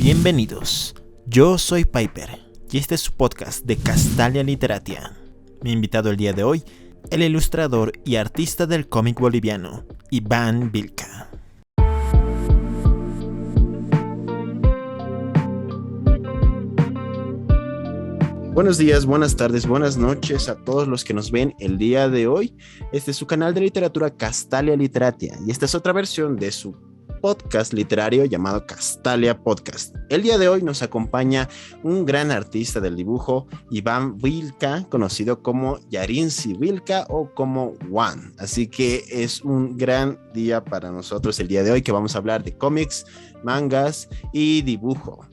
Bienvenidos, yo soy Piper y este es su podcast de Castalia Literatia. Mi invitado el día de hoy, el ilustrador y artista del cómic boliviano, Iván Vilca. Buenos días, buenas tardes, buenas noches a todos los que nos ven el día de hoy. Este es su canal de literatura Castalia Literatia y esta es otra versión de su podcast literario llamado Castalia Podcast. El día de hoy nos acompaña un gran artista del dibujo, Iván Vilca, conocido como Yarinsi Vilca o como Juan. Así que es un gran día para nosotros el día de hoy, que vamos a hablar de cómics, mangas y dibujo.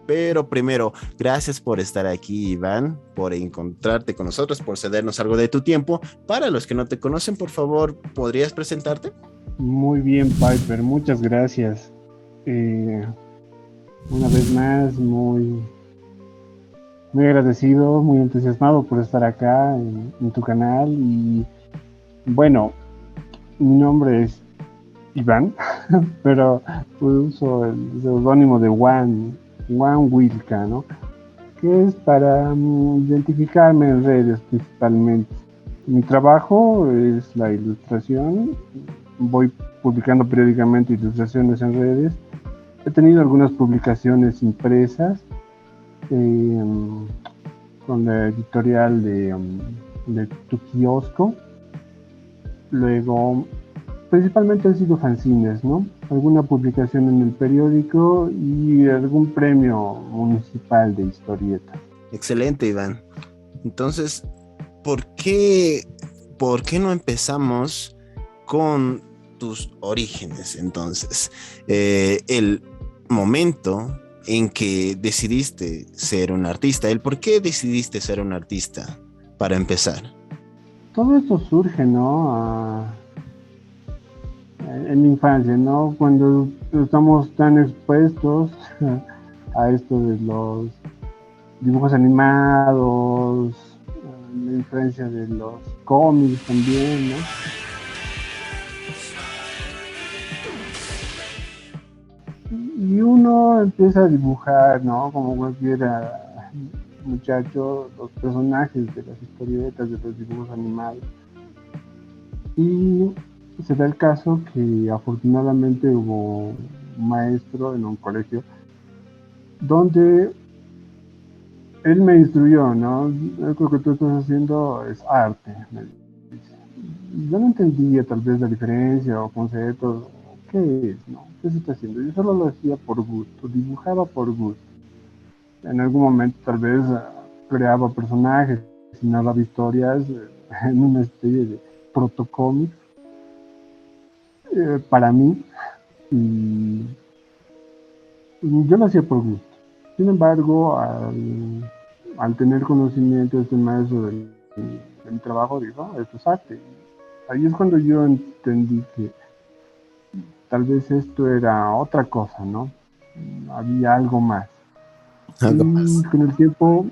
Pero primero, gracias por estar aquí, Iván, por encontrarte con nosotros, por cedernos algo de tu tiempo. Para los que no te conocen, por favor, ¿podrías presentarte? Muy bien, Piper, muchas gracias. Una vez más, muy agradecido, muy entusiasmado por estar acá en tu canal. Y bueno, mi nombre es Iván, pero uso el seudónimo de Juan Wilca, ¿no? Que es para identificarme en redes principalmente. Mi trabajo es la ilustración. Voy publicando periódicamente ilustraciones en redes. He tenido algunas publicaciones impresas con la editorial de Tu Kiosco. Luego, principalmente han sido fanzines, ¿no? Alguna publicación en el periódico y algún premio municipal de historieta. Excelente, Iván. Entonces, ¿por qué no empezamos con tus orígenes? Entonces, el momento en que decidiste ser un artista, el por qué decidiste ser un artista, para empezar. Todo esto surge, ¿no? En mi infancia, ¿no? Cuando estamos tan expuestos a esto de los dibujos animados, la influencia de los cómics también, ¿no? Y uno empieza a dibujar, ¿no? Como cualquier muchacho, los personajes de las historietas, de los dibujos animados. Y se da el caso que afortunadamente hubo un maestro en un colegio donde él me instruyó, ¿no? Lo que tú estás haciendo es arte, me dice. Yo no entendía tal vez la diferencia o conceptos, ¿qué es, no? ¿Qué se está haciendo? Yo solo lo hacía por gusto, dibujaba por gusto. En algún momento tal vez creaba personajes, narraba historias en una especie de protocómic para mí, y yo lo hacía por gusto. Sin embargo, al tener conocimiento de este maestro de mi trabajo, dijo, esto es arte. Ahí es cuando yo entendí que tal vez esto era otra cosa, ¿no? Había algo más. Algo Y más. con el tiempo,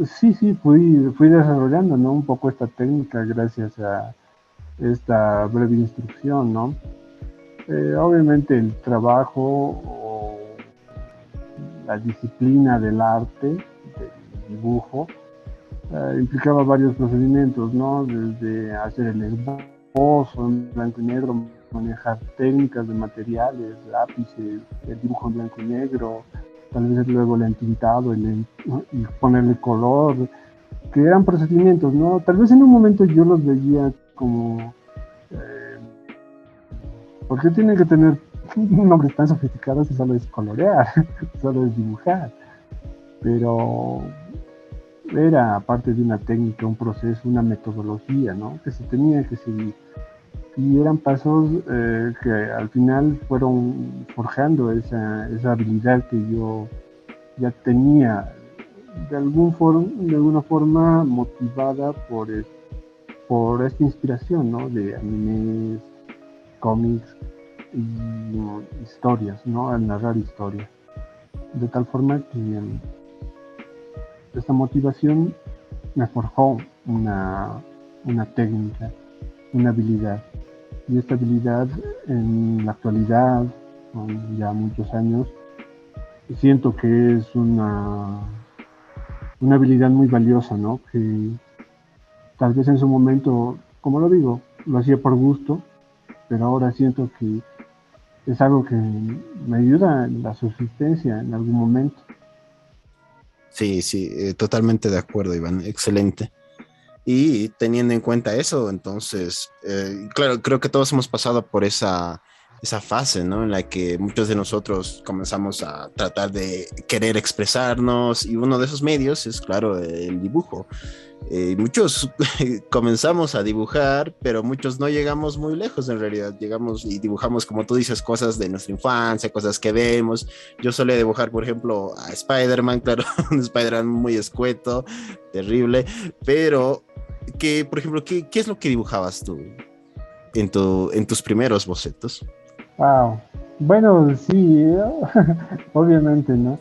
sí, fui desarrollando, ¿no? Un poco esta técnica gracias a esta breve instrucción, ¿no? Obviamente el trabajo o la disciplina del arte, del dibujo, implicaba varios procedimientos, ¿no? Desde hacer el esbozo en blanco y negro, manejar técnicas de materiales, lápices, el dibujo en blanco y negro, tal vez luego el entintado y ponerle color, que eran procedimientos, ¿no? Tal vez en un momento yo los veía como, ¿por qué tienen que tener un nombre tan sofisticado si solo es colorear, solo es dibujar? Pero era parte de una técnica, un proceso, una metodología, ¿no? Que se tenía que seguir. Y eran pasos que al final fueron forjando esa habilidad que yo ya tenía, de alguna forma motivada por esta inspiración, ¿no? De animes, cómics y historias, ¿no? Al narrar historias. De tal forma que esta motivación me forjó una técnica, una habilidad. Y esta habilidad en la actualidad, con ya muchos años, siento que es una habilidad muy valiosa, ¿no? Que tal vez en su momento, como lo digo, lo hacía por gusto, pero ahora siento que es algo que me ayuda en la subsistencia en algún momento. Sí, sí, totalmente de acuerdo, Iván. Excelente. Y teniendo en cuenta eso, entonces, claro, creo que todos hemos pasado por esa fase, ¿no? En la que muchos de nosotros comenzamos a tratar de querer expresarnos y uno de esos medios es, claro, el dibujo. Muchos comenzamos a dibujar, pero muchos no llegamos muy lejos en realidad. Llegamos y dibujamos, como tú dices, cosas de nuestra infancia, cosas que vemos. Yo solía dibujar, por ejemplo, a Spider-Man, claro, un Spider-Man muy escueto, terrible, pero que, por ejemplo, ¿qué es lo que dibujabas tú en tus primeros bocetos? Wow. Bueno, sí, obviamente, ¿no?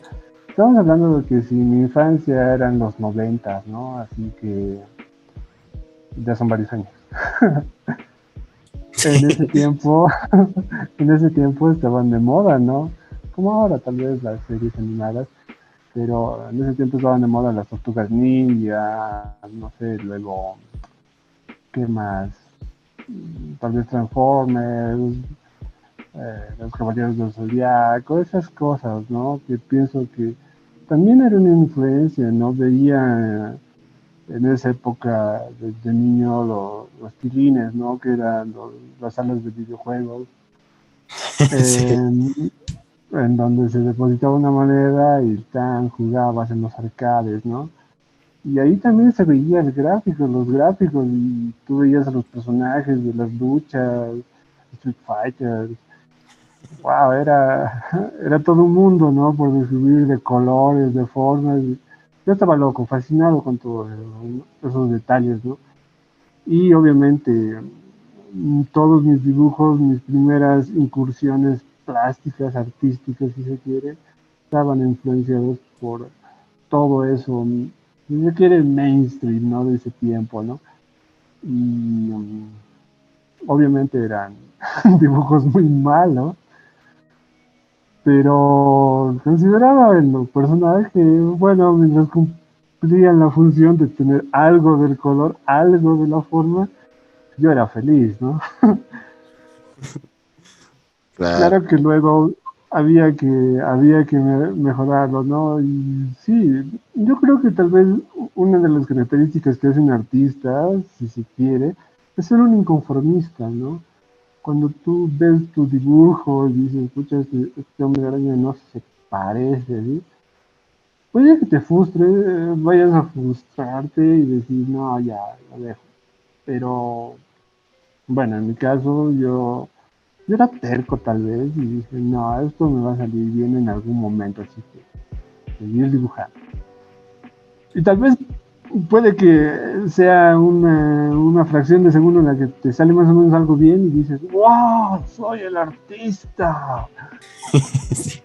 Estamos hablando de que si mi infancia eran los 90, ¿no? Así que ya son varios años. En ese tiempo, en ese tiempo estaban de moda, ¿no? Como ahora tal vez las series animadas, pero en ese tiempo estaban de moda las tortugas ninja, no sé, luego, ¿qué más? Tal vez Transformers, los Caballeros del Zodiaco, esas cosas, ¿no? Que pienso que también era una influencia, ¿no? Veía en esa época de niño los tilines, ¿no? Que eran las salas de videojuegos, Sí, en, en donde se depositaba una moneda y tan jugabas en los arcades, ¿no? Y ahí también se veía el gráfico, los gráficos, y tú veías a los personajes de las luchas, Street Fighter, wow, era todo un mundo, ¿no? Por describir de colores, de formas. Yo estaba loco, fascinado con todos esos detalles, ¿no? Y obviamente todos mis dibujos, mis primeras incursiones plásticas, artísticas, si se quiere, estaban influenciados por todo eso, si se quiere, mainstream, ¿no? De ese tiempo, ¿no? Y obviamente eran dibujos muy malos, pero consideraba en lo personal que, bueno, mientras cumplían la función de tener algo del color, algo de la forma, yo era feliz, ¿no? claro. Claro que luego había que mejorarlo, ¿no? Y sí, yo creo que tal vez una de las características que hace un artista, si se quiere, es ser un inconformista, ¿no? Cuando tú ves tu dibujo y dices, escucha, este hombre araña no se parece, ¿sí? Puede que te frustre, vayas a frustrarte y decir, no, ya, lo dejo. Pero, bueno, en mi caso, yo era terco tal vez y dije, no, esto me va a salir bien en algún momento, así que seguir dibujando. Y tal vez puede que sea una fracción de segundo en la que te sale más o menos algo bien y dices, wow, soy el artista. Sí.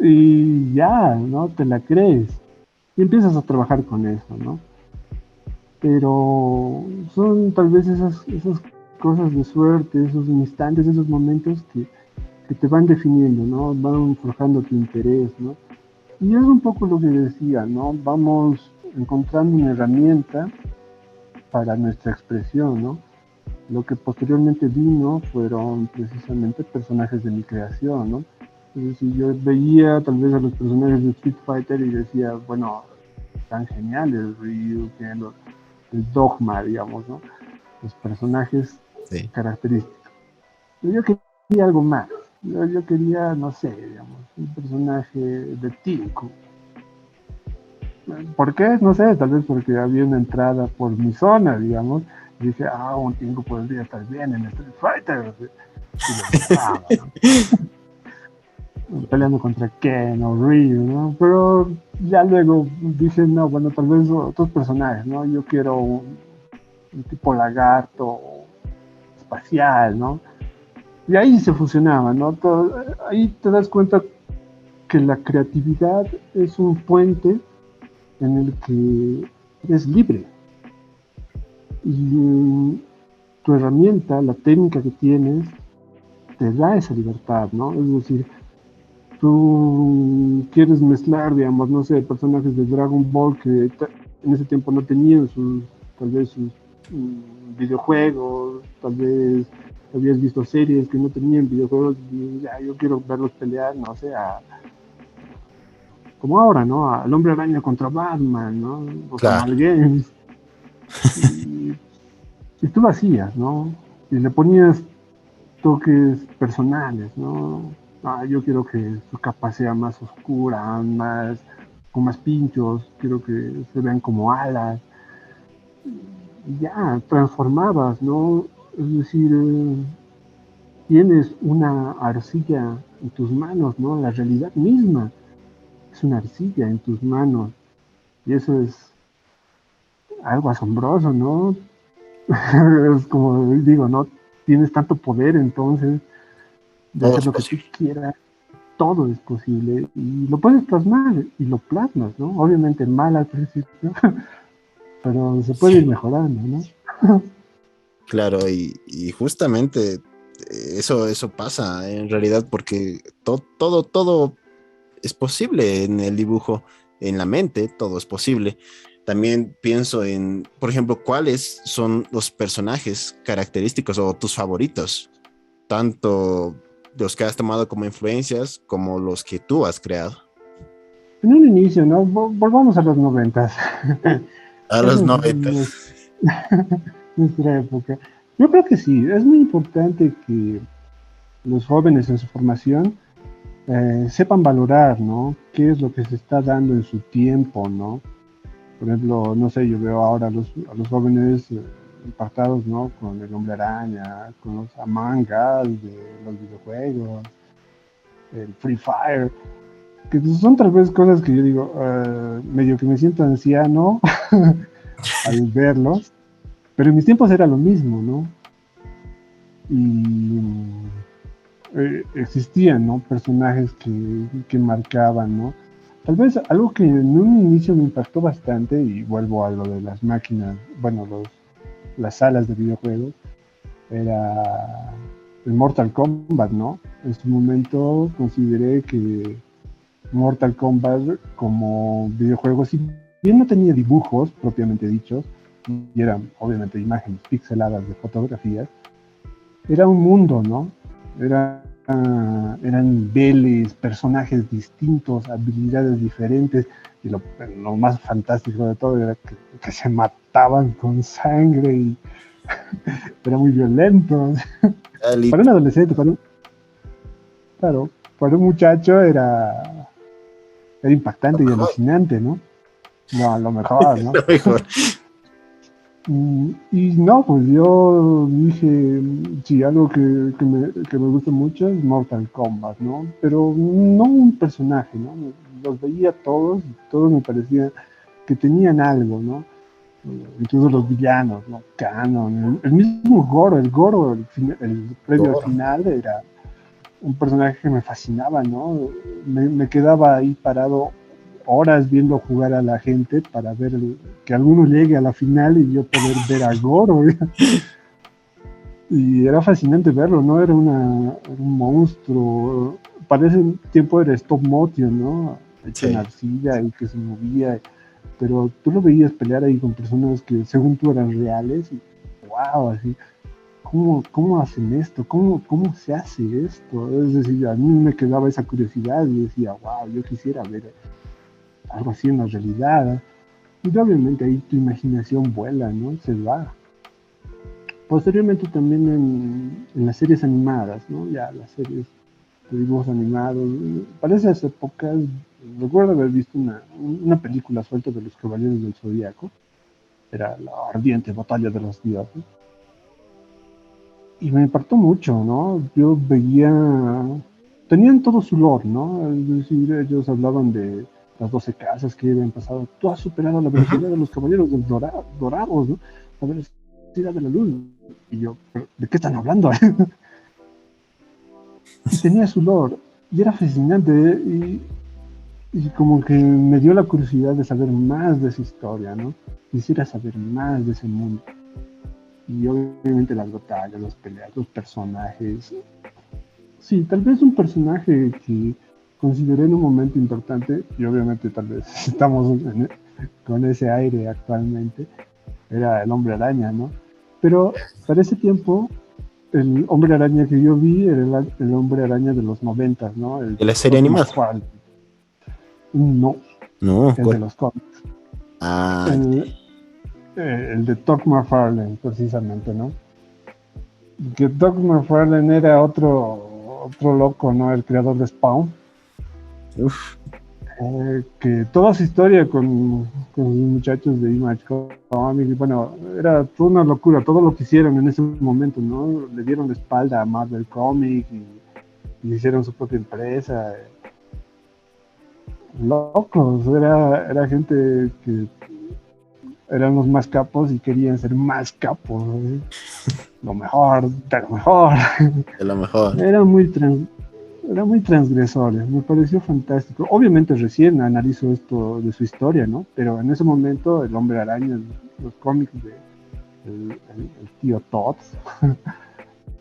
Y ya, ¿no? Te la crees. Y empiezas a trabajar con eso, ¿no? Pero son tal vez esas cosas de suerte, esos instantes, esos momentos que te van definiendo, ¿no? Van forjando tu interés, ¿no? Y es un poco lo que decía, ¿no? Vamos encontrando una herramienta para nuestra expresión, ¿no? Lo que posteriormente vino fueron precisamente personajes de mi creación, ¿no? Es decir, yo veía tal vez a los personajes de Street Fighter y decía, bueno, tan geniales, Ryu, el Dogma, digamos, ¿no? Los personajes Sí. característicos. Pero yo quería algo más. Yo quería, no sé, digamos, un personaje de Tinku. ¿Por qué? No sé, tal vez porque había una entrada por mi zona, digamos. Y dije, un Tinku podría estar bien en Street Fighter. Y lo dibujaba, ¿no? Peleando contra Ken o Ryu, ¿no? Pero ya luego dije, no, bueno, tal vez otros personajes, ¿no? Yo quiero un tipo lagarto espacial, ¿no? Y ahí se fusionaba, ¿no? Ahí te das cuenta que la creatividad es un puente en el que eres libre. Y tu herramienta, la técnica que tienes, te da esa libertad, ¿no? Es decir, tú quieres mezclar, digamos, no sé, personajes de Dragon Ball que en ese tiempo no tenían tal vez sus videojuegos, tal vez habías visto series que no tenían videojuegos y ya, yo quiero verlos pelear, no sé, como ahora, ¿no? Al Hombre Araña contra Batman, ¿no? Los Claro. Amalgames. Y, y tú lo hacías, ¿no? Y le ponías toques personales, ¿no? Yo quiero que su capa sea más oscura, con más pinchos, quiero que se vean como alas. Y ya, transformabas, ¿no? Es decir, tienes una arcilla en tus manos, ¿no? La realidad misma es una arcilla en tus manos. Y eso es algo asombroso, ¿no? Es como digo, ¿no? Tienes tanto poder entonces de Todo hacer es lo que tú posible. quieras, todo es posible y lo puedes plasmar y lo plasmas, ¿no? Obviamente mal al principio, pero se puede ir mejorando, ¿no? Claro, y justamente eso pasa en realidad porque todo es posible en el dibujo, en la mente, todo es posible. También pienso en, por ejemplo, cuáles son los personajes característicos o tus favoritos, tanto los que has tomado como influencias como los que tú has creado. En un inicio, ¿no? Volvamos a los 90. A Esa los es 90. nuestra época. Yo creo que sí, es muy importante que los jóvenes en su formación sepan valorar, ¿no? ¿Qué es lo que se está dando en su tiempo, ¿no? Por ejemplo, no sé, yo veo ahora a los jóvenes impactados, ¿no? Con el Hombre Araña, con los Among Us de los videojuegos, el Free Fire, que son tal vez cosas que yo digo, medio que me siento anciano al verlos, pero en mis tiempos era lo mismo, ¿no? Y existían, ¿no? Personajes que marcaban, ¿no? Tal vez algo que en un inicio me impactó bastante, y vuelvo a lo de las máquinas, bueno, las salas de videojuegos, era el Mortal Kombat, ¿no? En su momento consideré que Mortal Kombat como videojuego, si bien no tenía dibujos propiamente dichos, y eran obviamente imágenes pixeladas de fotografías, era un mundo, ¿no? Eran niveles, personajes distintos, habilidades diferentes, y lo más fantástico de todo era que se mataban con sangre y era muy violento. Para un adolescente, claro, para un muchacho era impactante y alucinante, ¿no? No, a lo mejor, ¿no? Lo mejor. Y no, pues yo dije, sí, algo que me gusta mucho es Mortal Kombat, ¿no? Pero no un personaje, ¿no? Los veía todos y todos me parecía que tenían algo, ¿no? Incluso los villanos, ¿no? Canon, el mismo Goro, el previo al final era un personaje que me fascinaba, ¿no? Me quedaba ahí parado horas viendo jugar a la gente para ver que alguno llegue a la final y yo poder ver a Goro. Y era fascinante verlo, ¿no? Era un monstruo. Para ese tiempo era stop motion, ¿no? Hecho en Sí. arcilla y que se movía. Pero tú lo veías pelear ahí con personas que según tú eran reales y wow, así. ¿Cómo hacen esto? ¿Cómo se hace esto? Es decir, a mí me quedaba esa curiosidad y decía, wow, yo quisiera ver algo así en la realidad. Y obviamente ahí tu imaginación vuela, ¿no? Se va. Posteriormente también en las series animadas, ¿no? Ya las series de dibujos animados. Para esas épocas, recuerdo haber visto una película suelta de los Caballeros del Zodíaco. Era la ardiente batalla de los dioses. Y me impactó mucho, ¿no? Yo veía, tenían todo su lore, ¿no? Es decir, ellos hablaban de las 12 casas que habían pasado. Tú has superado la velocidad de los caballeros del dorados, ¿no? La velocidad de la luz. Y yo, ¿de qué están hablando? Y tenía su lore. Y era fascinante. Y como que me dio la curiosidad de saber más de esa historia, ¿no? Quisiera saber más de ese mundo. Y obviamente las batallas, las peleas, los personajes. Sí, tal vez un personaje que consideré en un momento importante, y obviamente tal vez estamos con ese aire actualmente, era el Hombre Araña, ¿no? Pero para ese tiempo, el Hombre Araña que yo vi era el Hombre Araña de los 90, ¿no? El ¿De de la serie Todd animada? McFarlane. No, No, el de ¿cuál? los cómics. Ah, El, el de Todd McFarlane, precisamente, ¿no? Que Doug McFarlane era otro loco, ¿no? El creador de Spawn. uf, Que toda su historia con los muchachos de Image Comics, bueno, era toda una locura, todo lo que hicieron en ese momento, ¿no? Le dieron la espalda a Marvel Comics y hicieron su propia empresa. Locos, era gente que eran los más capos y querían ser más capos, ¿eh? Lo mejor, de lo mejor. de lo mejor. Era era muy transgresor, me pareció fantástico. Obviamente recién analizo esto de su historia, ¿no? Pero en ese momento el Hombre Araña, los cómics de el tío Todd,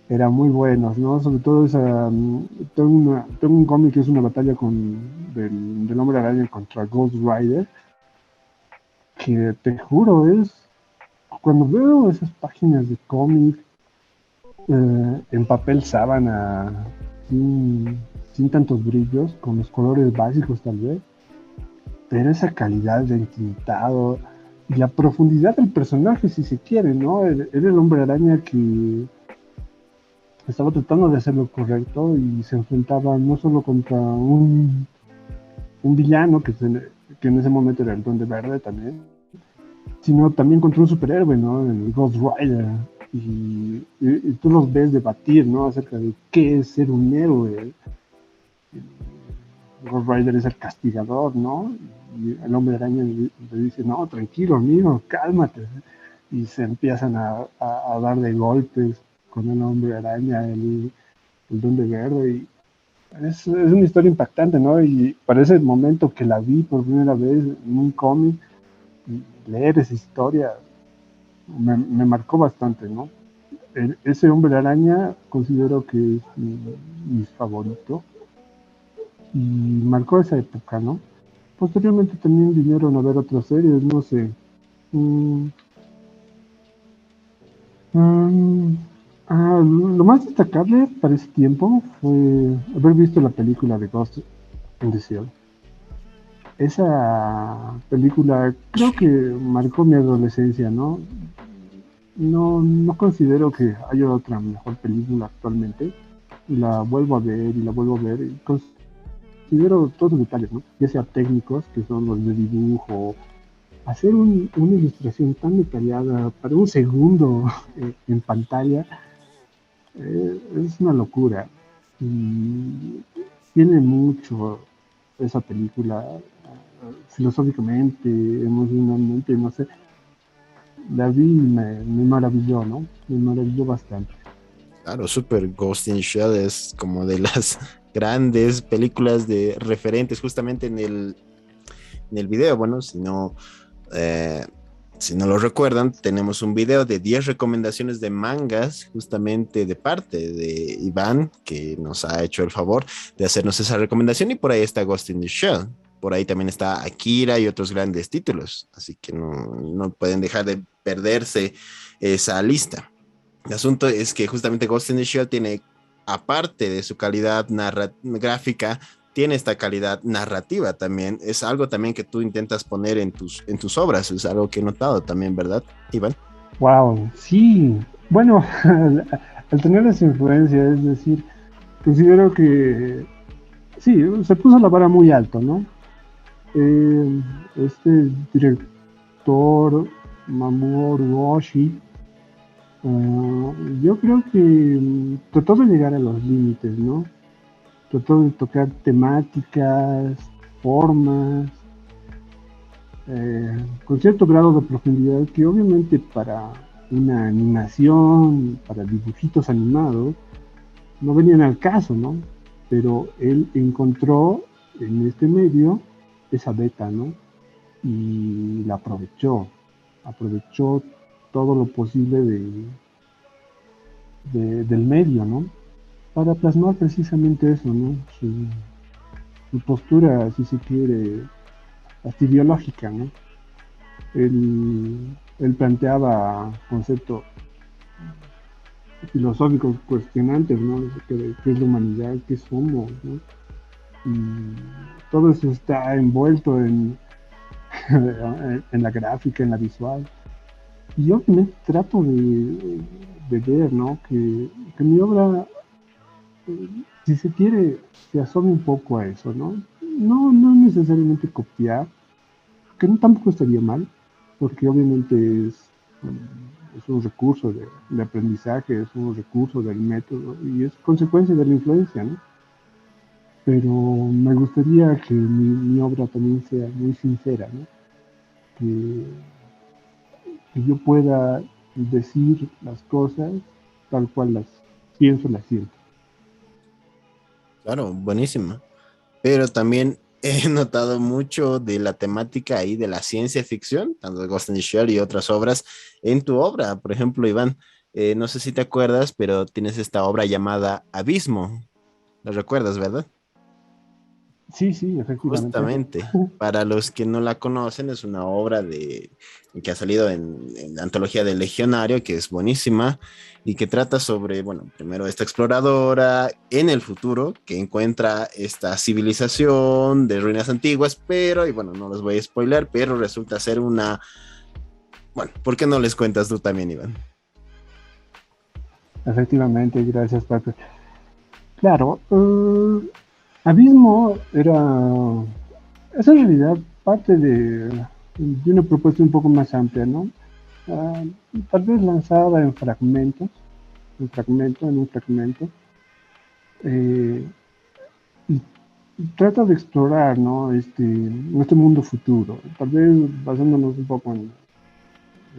eran muy buenos, ¿no? Sobre todo tengo un cómic que es una batalla del Hombre Araña contra Ghost Rider, que te juro, cuando veo esas páginas de cómic en papel sábana, sin, sin tantos brillos, con los colores básicos tal vez, pero esa calidad de entintado y la profundidad del personaje, si se quiere, ¿no? Era el Hombre Araña que estaba tratando de hacer lo correcto y se enfrentaba no solo contra un villano, que en ese momento era el Duende Verde también, sino también contra un superhéroe, ¿no? El Ghost Rider. Y tú los ves debatir, ¿no? Acerca de qué es ser un héroe. Ghost Rider es el castigador, ¿no? Y el Hombre Araña le dice, no, tranquilo, amigo, cálmate. Y se empiezan a dar de golpes con el Hombre Araña, el Duende Verde. Y es una historia impactante, ¿no? Y para ese momento que la vi por primera vez en un cómic, leer esa historia me marcó bastante, ¿no? Ese Hombre Araña considero que es mi favorito y marcó esa época, ¿no? Posteriormente también vinieron a ver otras series, no sé. Mm, mm, lo más destacable para ese tiempo fue haber visto la película de Ghost in the Shell. Esa película creo que marcó mi adolescencia, ¿no? No considero que haya otra mejor película actualmente. La vuelvo a ver y la vuelvo a ver y considero todos los detalles, ¿no? Ya sea técnicos, que son los de dibujo, hacer una ilustración tan detallada para un segundo en pantalla es una locura. Y tiene mucho esa película filosóficamente, emocionalmente, no sé. La vi y me maravilló, ¿no? Me maravilló bastante. Claro, Super Ghost in the Shell es como de las grandes películas de referentes justamente en el video. Bueno, eh, si no lo recuerdan, tenemos un video de 10 recomendaciones de mangas, justamente de parte de Iván, que nos ha hecho el favor de hacernos esa recomendación. Y por ahí está Ghost in the Shell. Por ahí también está Akira y otros grandes títulos. Así que no pueden dejar de perderse esa lista. El asunto es que justamente Ghost in the Shell tiene, aparte de su calidad gráfica, tiene esta calidad narrativa también. Es algo también que tú intentas poner en tus obras. Es algo que he notado también, ¿verdad, Iván? Wow, sí. Bueno, al tener esa influencia, es decir, considero que sí, se puso la vara muy alto, ¿no? Este director, Mamoru Oshii, yo creo que trató de llegar a los límites, ¿no? Trató de tocar temáticas, formas, con cierto grado de profundidad que obviamente para una animación, para dibujitos animados, no venían al caso, ¿no? Pero él encontró en este medio esa beta, ¿no? Y la aprovechó todo lo posible del medio, ¿no? Para plasmar precisamente eso, ¿no? su postura, si se quiere, hasta ideológica, ¿no? Él planteaba conceptos filosóficos cuestionantes, ¿no? ¿Qué es la humanidad? ¿Qué somos? ¿No? Y todo eso está envuelto en la gráfica, en la visual. Y yo obviamente trato de ver, ¿no? Que mi obra, si se quiere, se asome un poco a eso, ¿no? No necesariamente copiar, que tampoco estaría mal, porque obviamente es un recurso de aprendizaje, es un recurso del método y es consecuencia de la influencia, ¿no? Pero me gustaría que mi obra también sea muy sincera, ¿no? Que, que yo pueda decir las cosas tal cual las pienso, las siento. Claro, buenísima. Pero también he notado mucho de la temática ahí de la ciencia ficción, tanto de Ghost in the Shell y otras obras, en tu obra. Por ejemplo, Iván, no sé si te acuerdas, pero tienes esta obra llamada Abismo. ¿Lo recuerdas, verdad? Sí, sí, efectivamente. Justamente, para los que no la conocen, es una obra que ha salido en la antología del Legionario, que es buenísima y que trata sobre, bueno, primero esta exploradora en el futuro que encuentra esta civilización de ruinas antiguas, pero, y bueno, no los voy a spoiler, pero resulta ser una, bueno, ¿por qué no les cuentas tú también, Iván? Efectivamente, gracias, Paco. Claro, Abismo es en realidad parte de una propuesta un poco más amplia, ¿no? Ah, tal vez lanzada en fragmentos, en un fragmento, eh, y trata de explorar, ¿no? Este mundo futuro, tal vez basándonos un poco en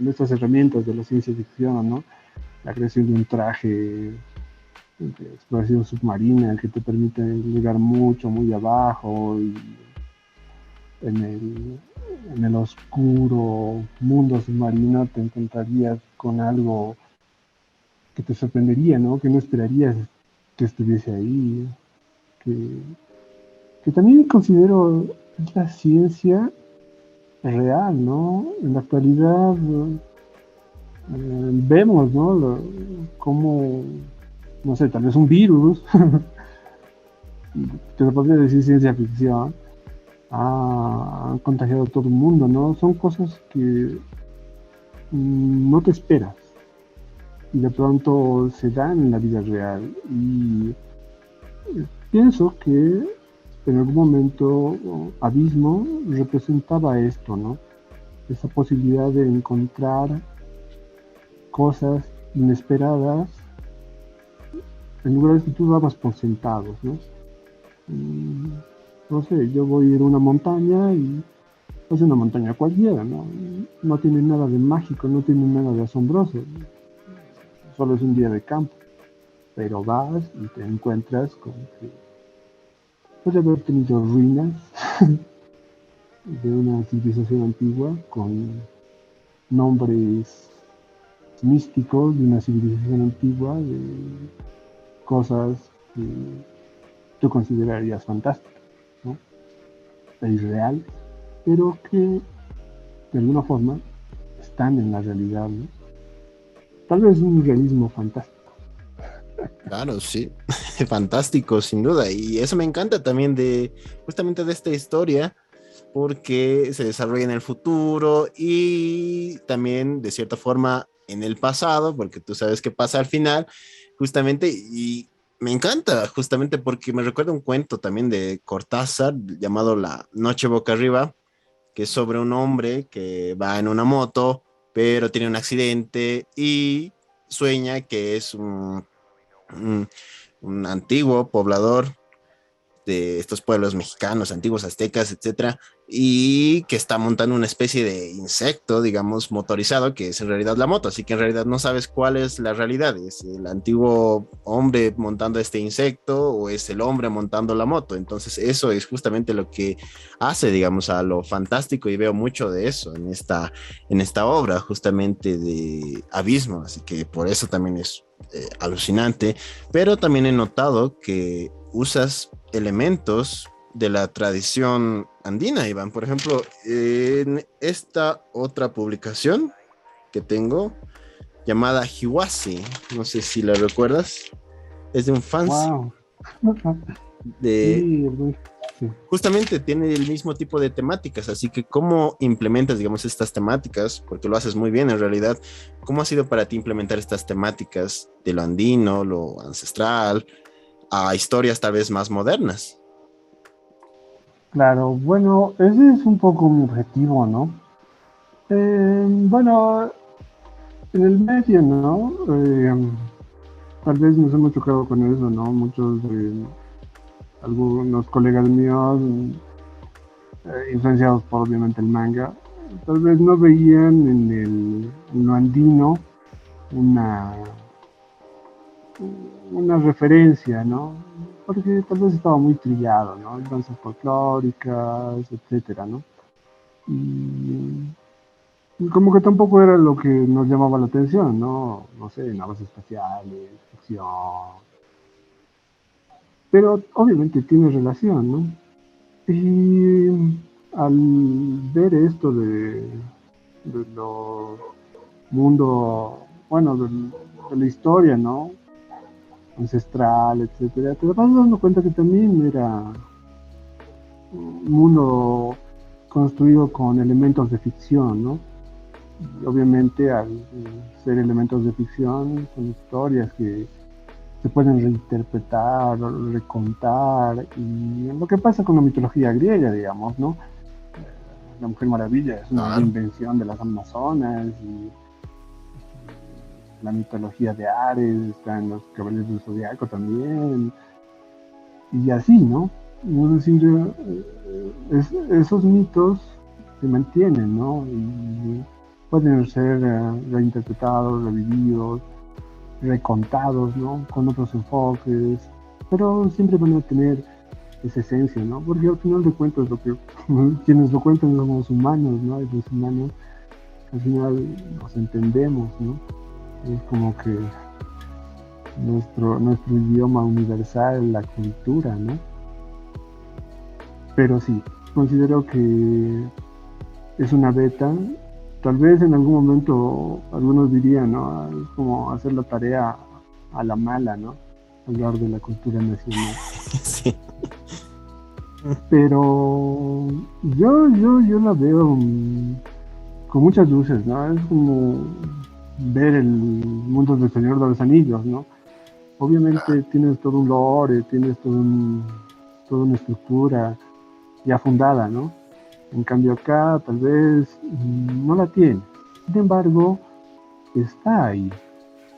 estas herramientas de la ciencia ficción, ¿no? La creación de un traje de exploración submarina que te permite llegar mucho, muy abajo y en el, en el oscuro mundo submarino te encontrarías con algo que te sorprendería, ¿no? Que no esperarías que estuviese ahí, que, que también considero la ciencia real, ¿no? En la actualidad vemos, ¿no? Cómo, no sé, tal vez un virus, te lo podría decir ciencia ficción, ha contagiado a todo el mundo, ¿no? Son cosas que no te esperas y de pronto se dan en la vida real. Y pienso que en algún momento Abismo representaba esto, ¿no? Esa posibilidad de encontrar cosas inesperadas en lugares que tú dabas por sentados, ¿no? No sé, yo voy a ir a una montaña y es una montaña cualquiera, ¿no? No tiene nada de mágico, no tiene nada de asombroso, solo es un día de campo, pero vas y te encuentras con que puede haber tenido ruinas de una civilización antigua con nombres místicos de una civilización antigua, de cosas que tú considerarías fantásticas, ¿no? E irreales, pero que de alguna forma están en la realidad, ¿no? Tal vez un realismo fantástico. Claro, sí, fantástico, sin duda. Y eso me encanta también de justamente de esta historia, porque se desarrolla en el futuro y también de cierta forma en el pasado, porque tú sabes qué pasa al final, justamente, y me encanta justamente porque me recuerda un cuento también de Cortázar llamado La Noche Boca Arriba, que es sobre un hombre que va en una moto, pero tiene un accidente y sueña que es un, un antiguo poblador de estos pueblos mexicanos, antiguos aztecas, etcétera, y que está montando una especie de insecto, digamos, motorizado, que es en realidad la moto, así que en realidad no sabes cuál es la realidad, es el antiguo hombre montando este insecto o es el hombre montando la moto, entonces eso es justamente lo que hace, digamos, a lo fantástico y veo mucho de eso en esta obra, justamente de Abismo, así que por eso también es alucinante, pero también he notado que usas elementos de la tradición andina, Iván. Por ejemplo, en esta otra publicación que tengo, llamada Hiwazi, no sé si la recuerdas, es de un fanzine Wow. de Sí, sí. justamente tiene el mismo tipo de temáticas, así que ¿cómo implementas, digamos, estas temáticas? Porque lo haces muy bien en realidad. ¿Cómo ha sido para ti implementar estas temáticas de lo andino, lo ancestral, a historias tal vez más modernas? Claro, bueno, ese es un poco mi objetivo, ¿no? Bueno, en el medio, ¿no? Tal vez nos hemos chocado con eso, ¿no? Muchos de algunos colegas míos, influenciados por obviamente el manga, tal vez no veían en lo andino una, una referencia, ¿no? Porque tal vez estaba muy trillado, ¿no? Danzas folclóricas, etcétera, ¿no? Y como que tampoco era lo que nos llamaba la atención, ¿no? No sé, naves espaciales, ficción. Pero obviamente tiene relación, ¿no? Y al ver esto de los mundo, bueno, de la historia, ¿no? Ancestral, etcétera, te vas dando cuenta que también era un mundo construido con elementos de ficción, ¿no? Y obviamente al ser elementos de ficción son historias que se pueden reinterpretar, recontar, y lo que pasa con la mitología griega, digamos, ¿no? La Mujer Maravilla es una Claro. reinvención de las Amazonas, y la mitología de Ares está en los Caballeros del Zodiaco también, y así, ¿no? Es decir, esos mitos se mantienen, ¿no? Y pueden ser reinterpretados, revividos, recontados, ¿no? Con otros enfoques, pero siempre van a tener esa esencia, ¿no? Porque al final de cuentas lo que quienes lo cuentan somos humanos, ¿no? Y los humanos al final nos entendemos, ¿no? Es como que nuestro idioma universal, la cultura, ¿no? Pero sí, considero que es una beta. Tal vez en algún momento algunos dirían, ¿no? Es como hacer la tarea a la mala, ¿no? Hablar de la cultura nacional. Sí. Pero yo la veo con muchas luces, ¿no? Es como ver el mundo del Señor de los Anillos, ¿no? Obviamente tienes todo un lore, tienes toda una estructura ya fundada, ¿no? En cambio acá tal vez no la tiene. Sin embargo, está ahí.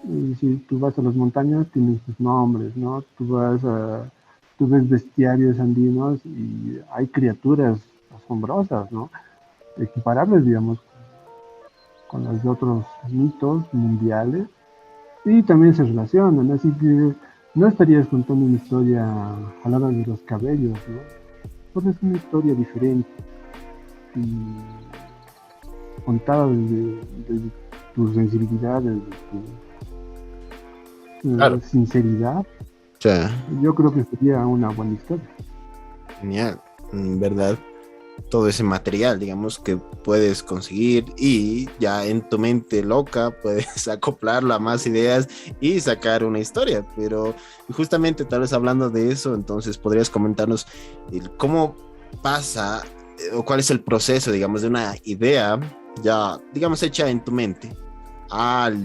Y si tú vas a las montañas, tienen sus nombres, ¿no? Tú ves bestiarios andinos y hay criaturas asombrosas, ¿no? Equiparables, digamos, con las de otros mitos mundiales. Y también se relacionan, así que no estarías contando una historia a la hora de los cabellos, ¿no? Porque es una historia diferente y contada desde tu sensibilidad, desde tu Claro. sinceridad. O sea, Yo creo que sería una buena historia. genial, en verdad, todo ese material, digamos, que puedes conseguir y ya en tu mente loca puedes acoplarlo a más ideas y sacar una historia. Pero justamente tal vez hablando de eso, entonces podrías comentarnos cómo pasa o cuál es el proceso, digamos, de una idea ya, digamos, hecha en tu mente al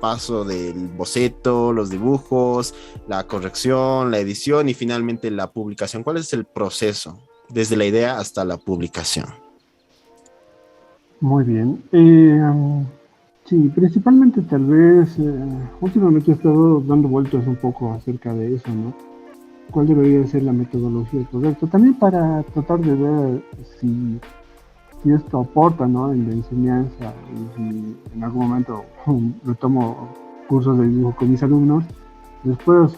paso del boceto, los dibujos, la corrección, la edición y finalmente la publicación. ¿Cuál es el proceso desde la idea hasta la publicación? Muy bien. Sí, principalmente tal vez últimamente he estado dando vueltas un poco acerca de eso, ¿no? ¿Cuál debería ser la metodología correcta? También para tratar de ver si esto aporta, ¿no? En la enseñanza, y si en algún momento retomo cursos de dibujo con mis alumnos, les pueda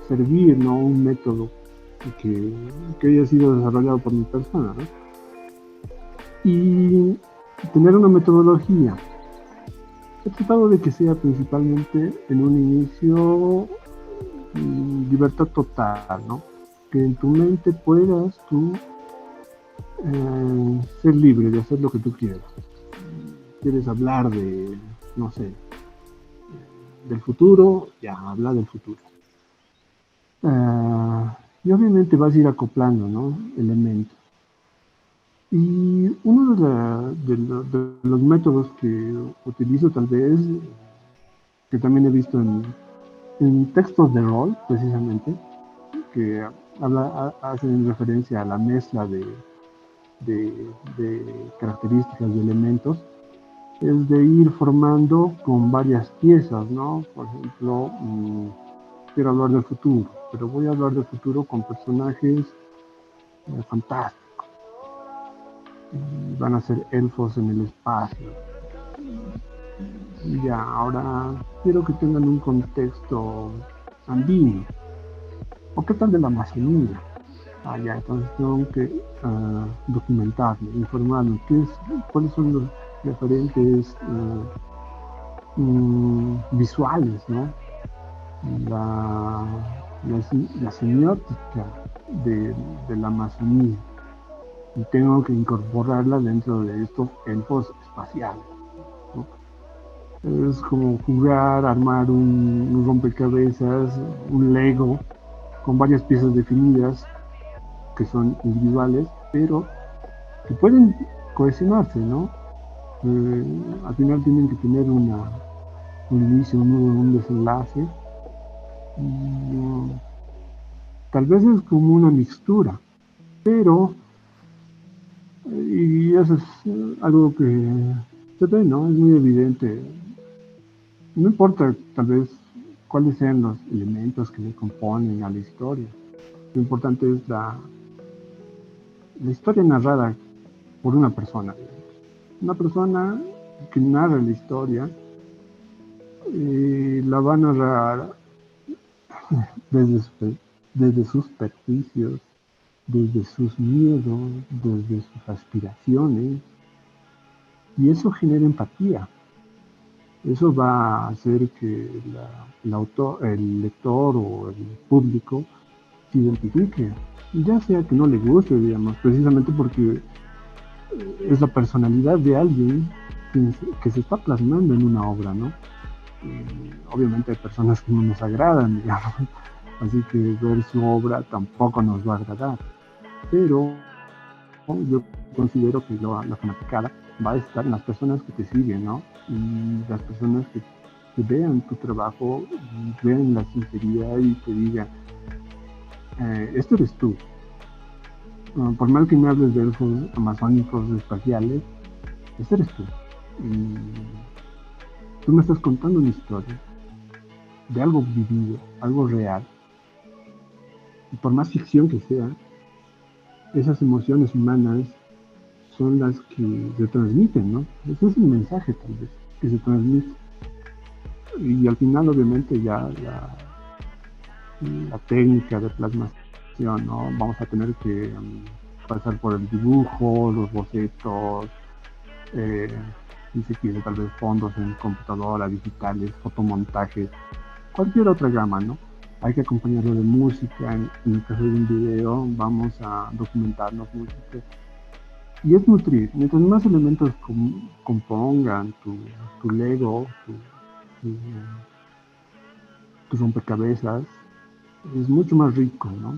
servir, ¿no? Un método que, que haya sido desarrollado por mi persona, ¿no? Y tener una metodología. He tratado de que sea principalmente en un inicio libertad total, ¿no? que en tu mente puedas tú ser libre de hacer lo que tú quieras. Quieres hablar de, no sé, del futuro, ya habla del futuro. Y obviamente vas a ir acoplando, ¿no? Elementos. Y uno de los métodos que utilizo tal vez, que también he visto en textos de rol, precisamente, que hacen referencia a la mezcla de características, de elementos, es de ir formando con varias piezas, ¿no? Por ejemplo, quiero hablar del futuro, pero voy a hablar del futuro con personajes fantásticos. Van a ser elfos en el espacio. Ya, ahora quiero que tengan un contexto andino. ¿O qué tal de la Amazonía? Ya, entonces tengo que documentarme, informarme, cuáles son los referentes visuales, ¿no? La, la semiótica de la Amazonía. Y tengo que incorporarla dentro de estos elfos espaciales, ¿no? Es como jugar, armar un rompecabezas, un Lego, con varias piezas definidas que son individuales, pero que pueden cohesionarse, ¿no? Al final tienen que tener un inicio, un desenlace. Y, tal vez es como una mixtura, pero, y eso es algo que se ve, ¿no? Es muy evidente. No importa tal vez cuáles sean los elementos que le componen a la historia. Lo importante es la historia narrada por una persona. Una persona que narra la historia la va a narrar desde, desde sus perjuicios, desde sus miedos, desde sus aspiraciones, y eso genera empatía. Eso va a hacer que el lector o el público se identifique, ya sea que no le guste, digamos, precisamente porque es la personalidad de alguien que se está plasmando en una obra, ¿no? Obviamente hay personas que no nos agradan, digamos, así que ver su obra tampoco nos va a agradar, pero yo considero que la fanaticada va a estar en las personas que te siguen, ¿no? Y las personas que vean tu trabajo, vean la sinceridad y te digan, esto eres tú. Por mal que me hables de elfos amazónicos espaciales, este eres tú. Y tú me estás contando una historia de algo vivido, algo real. Y por más ficción que sea, esas emociones humanas son las que se transmiten, ¿no? Ese es el mensaje, tal vez, que se transmite. Y al final, obviamente, ya la técnica de plasmación, ¿no? Vamos a tener que pasar por el dibujo, los bocetos, si se quiere, tal vez fondos en computadora, digitales, fotomontajes, cualquier otra gama, ¿no? Hay que acompañarlo de música. En el caso de un video, vamos a documentarnos música. Y es nutrir. Mientras más elementos compongan tu Lego, tu rompecabezas, es mucho más rico, ¿no?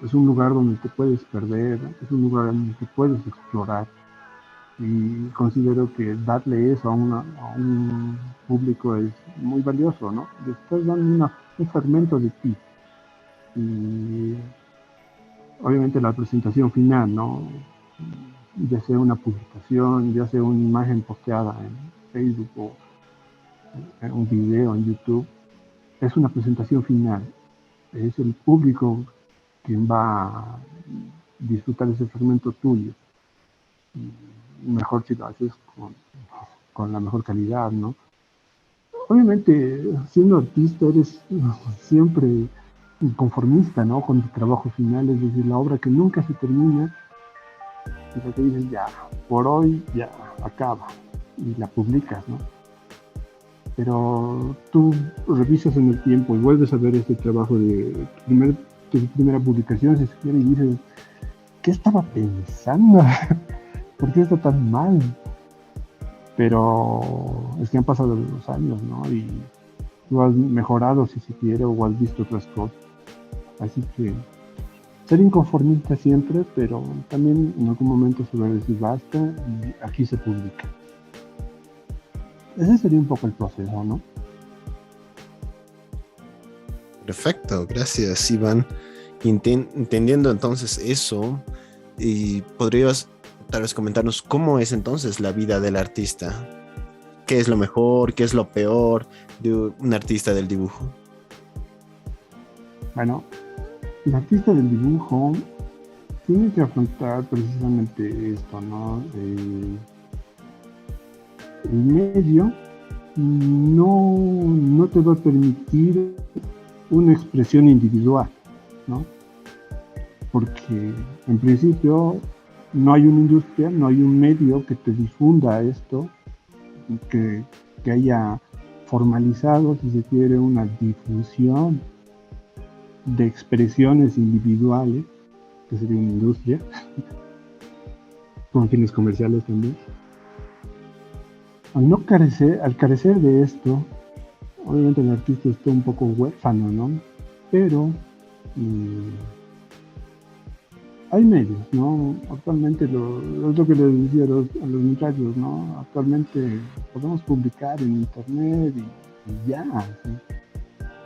Es un lugar donde te puedes perder, es un lugar donde te puedes explorar. Y considero que darle eso a un público es muy valioso, ¿no? Después dan un fragmento de ti. Y obviamente la presentación final, ¿no? Ya sea una publicación, ya sea una imagen posteada en Facebook o en un video en YouTube, es una presentación final. Es el público quien va a disfrutar ese fragmento tuyo. Mejor si lo haces con la mejor calidad, ¿no? Obviamente, siendo artista eres siempre conformista, ¿no? Con tu trabajo final, es decir, la obra que nunca se termina y la que dices, ya, por hoy ya acaba y la publicas, ¿no? Pero tú revisas en el tiempo y vuelves a ver este trabajo de tu primer visto su primera publicación, si se quiere, y dices, ¿qué estaba pensando? ¿Por qué está tan mal? Pero es que han pasado los años, ¿no? Y tú has mejorado, si se quiere, o has visto otras cosas. Así que ser inconformista siempre, pero también en algún momento se va a decir basta y aquí se publica. Ese sería un poco el proceso, ¿no? Perfecto, gracias, Iván. Entendiendo entonces eso, y podrías tal vez comentarnos cómo es entonces la vida del artista. ¿Qué es lo mejor? ¿Qué es lo peor de un artista del dibujo? Bueno, el artista del dibujo tiene que afrontar precisamente esto, ¿no? El medio no te va a permitir una expresión individual, ¿no? Porque en principio no hay una industria, no hay un medio que te difunda esto, que haya formalizado, si se quiere, una difusión de expresiones individuales, que sería una industria, con fines comerciales también. Al carecer de esto, obviamente el artista está un poco huérfano, ¿no? Pero hay medios, ¿no? Actualmente, es lo que les decía a los muchachos, ¿no? Actualmente podemos publicar en internet y ya, ¿sí?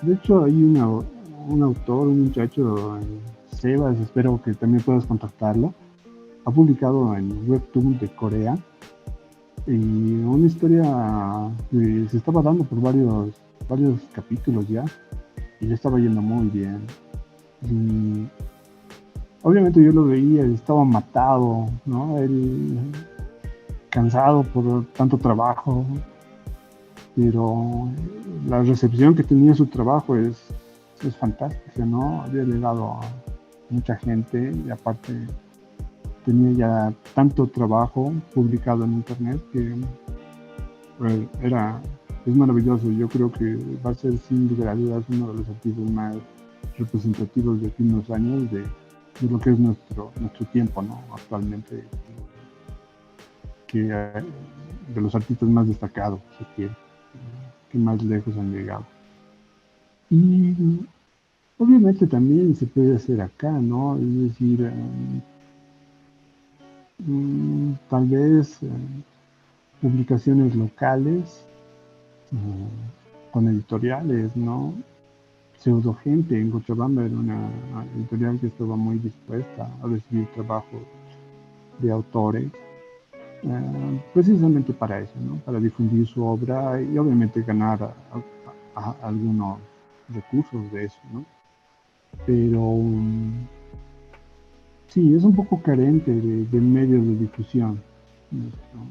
De hecho, hay un autor, un muchacho, Sebas, espero que también puedas contactarlo. Ha publicado en Webtoon de Corea y una historia que se estaba dando por varios capítulos ya y le estaba yendo muy bien. Y obviamente yo lo veía, estaba matado, ¿no? Él cansado por tanto trabajo, pero la recepción que tenía su trabajo es fantástica, ¿no? Había llegado a mucha gente y aparte tenía ya tanto trabajo publicado en internet que es maravilloso. Yo creo que va a ser sin lugar a dudas uno de los artistas más representativos de aquí unos años de lo que es nuestro tiempo, ¿no? Actualmente, que de los artistas más destacados, que más lejos han llegado. Y obviamente también se puede hacer acá, ¿no? Es decir, tal vez publicaciones locales con editoriales, ¿no? Pseudogente en Cochabamba era una editorial que estaba muy dispuesta a recibir trabajo de autores, precisamente para eso, ¿no? Para difundir su obra y obviamente ganar algunos recursos de eso, ¿no? Pero sí, es un poco carente de medios de difusión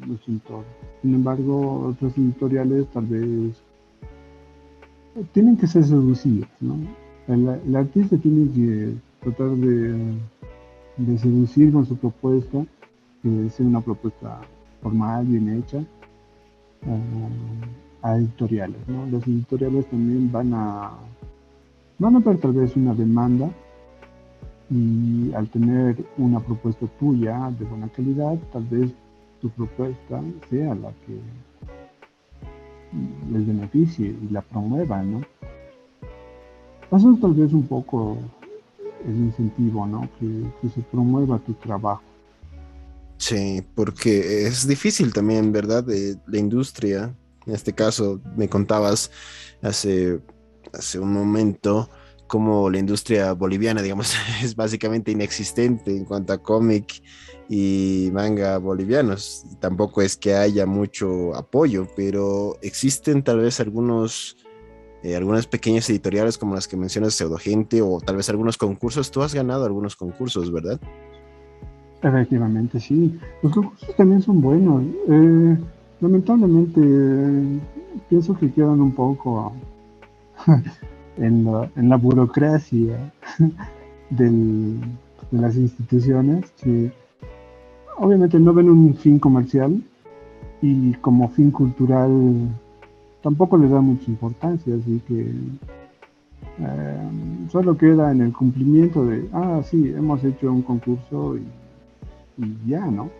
nuestro entorno. Sin embargo, otras editoriales tal vez tienen que ser seducidas, ¿no? El artista tiene que tratar de seducir con su propuesta, que sea una propuesta formal, bien hecha, a editoriales, ¿no? Las editoriales también van a ver tal vez una demanda y al tener una propuesta tuya de buena calidad, tal vez tu propuesta sea la que les beneficie y la promueva, ¿no? Eso es tal vez un poco el incentivo, ¿no? Que se promueva tu trabajo. Sí, porque es difícil también, ¿verdad? La industria, en este caso, me contabas hace, hace un momento cómo la industria boliviana, digamos, es básicamente inexistente en cuanto a cómic y manga bolivianos. Tampoco es que haya mucho apoyo, pero existen tal vez algunas pequeñas editoriales como las que mencionas, Pseudogente, o tal vez algunos concursos. Tú has ganado algunos concursos, ¿verdad? Efectivamente, sí. Los concursos también son buenos. Lamentablemente, pienso que quedan un poco en la burocracia de las instituciones, que obviamente no ven un fin comercial y como fin cultural tampoco le da mucha importancia, así que Solo queda en el cumplimiento de, sí, hemos hecho un concurso y ya, ¿no?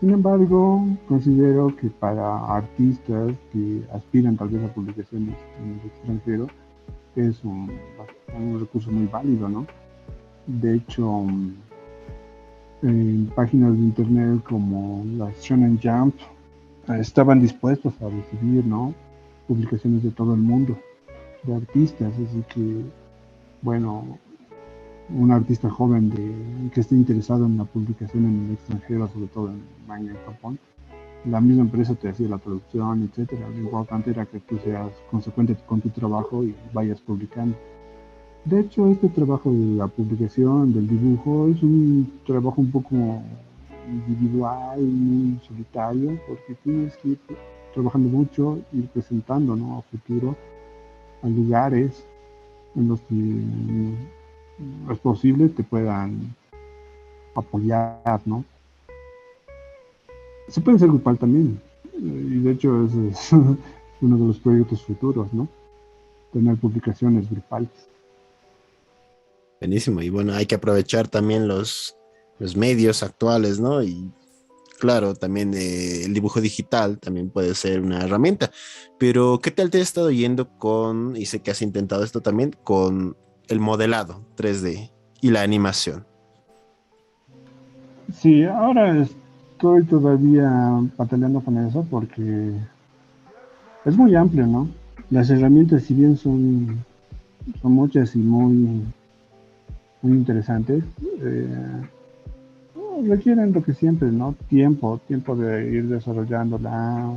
Sin embargo, considero que para artistas que aspiran tal vez a publicaciones en el extranjero, es un recurso muy válido, ¿no? De hecho, en páginas de internet como la Shonen Jump estaban dispuestos a recibir, ¿no? Publicaciones de todo el mundo, de artistas, así que, bueno, un artista joven que esté interesado en la publicación en el extranjero, sobre todo en manga en Japón, la misma empresa te hacía la traducción, etcétera. Lo importante era que tú seas consecuente con tu trabajo y vayas publicando. De hecho, este trabajo de la publicación, del dibujo, es un trabajo un poco individual, muy solitario, porque tienes que ir trabajando mucho, ir presentando, ¿no? A futuro, a lugares en los que es posible te puedan apoyar, ¿no? Se puede ser grupal también, y de hecho ese es uno de los proyectos futuros, ¿no? Tener publicaciones grupales. Buenísimo. Y bueno, hay que aprovechar también los medios actuales, ¿no? Y claro, también el dibujo digital también puede ser una herramienta. Pero, ¿qué tal te has estado yendo con, y sé que has intentado esto también, con el modelado 3D y la animación? Sí, ahora estoy todavía batallando con eso porque es muy amplio, ¿no? Las herramientas, si bien son muchas y muy interesantes, requieren lo que siempre, ¿no? Tiempo de ir desarrollándola,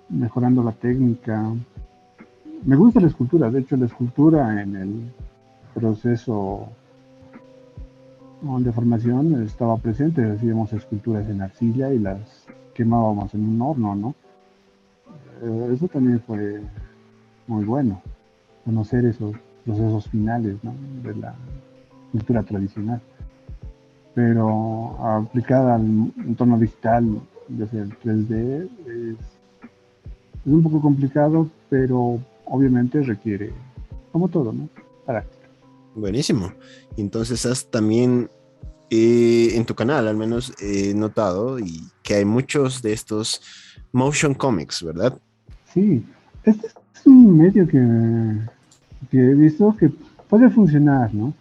mejorando la técnica. Me gusta la escultura, de hecho la escultura en el proceso de formación estaba presente, hacíamos esculturas en arcilla y las quemábamos en un horno, ¿no? Eso también fue muy bueno, conocer esos procesos finales, ¿no? De la cultura tradicional. Pero aplicada al entorno digital, ya sea el 3D, es un poco complicado, pero obviamente requiere, como todo, ¿no? Práctica. Buenísimo. Entonces has también en tu canal, al menos he notado y que hay muchos de estos motion comics, ¿verdad? Sí, este es un medio que he visto que puede funcionar, ¿no?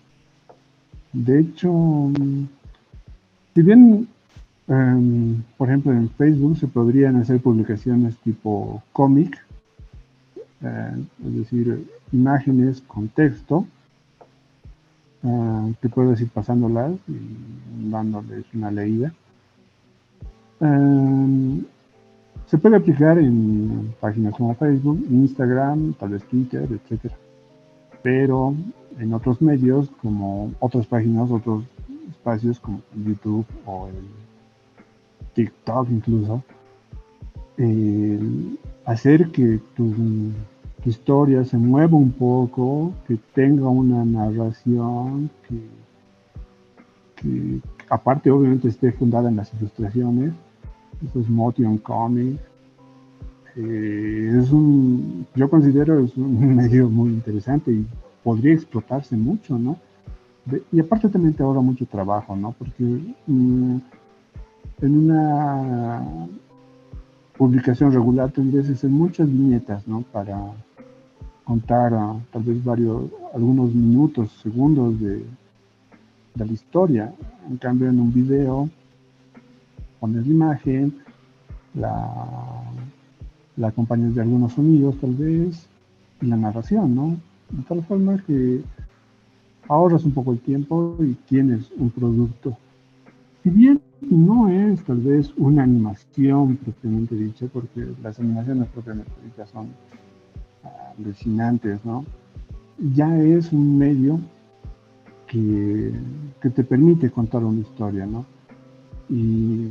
De hecho, si bien, por ejemplo, en Facebook se podrían hacer publicaciones tipo cómic, es decir, imágenes con texto, que puedes ir pasándolas y dándoles una leída. Eh, Se puede aplicar en páginas como Facebook, Instagram, tal vez Twitter, etcétera. Pero en otros medios, como otras páginas, otros espacios como YouTube o el TikTok incluso, hacer que tu historia se mueva un poco, que tenga una narración, que aparte obviamente esté fundada en las ilustraciones, eso es motion comics. Yo considero es un medio muy interesante y podría explotarse mucho, ¿no? Y aparte también te ahorra mucho trabajo, ¿no? Porque en una publicación regular tendrías que hacer muchas viñetas, ¿no? Para contar tal vez algunos minutos, segundos de la historia. En cambio, en un video pones la imagen, la, la acompañas de algunos sonidos tal vez, y la narración, ¿no? De tal forma que ahorras un poco el tiempo y tienes un producto. Si bien no es tal vez una animación propiamente dicha, porque las animaciones propiamente dichas son alucinantes, ¿no? Ya es un medio que, que te permite contar una historia, ¿no? Y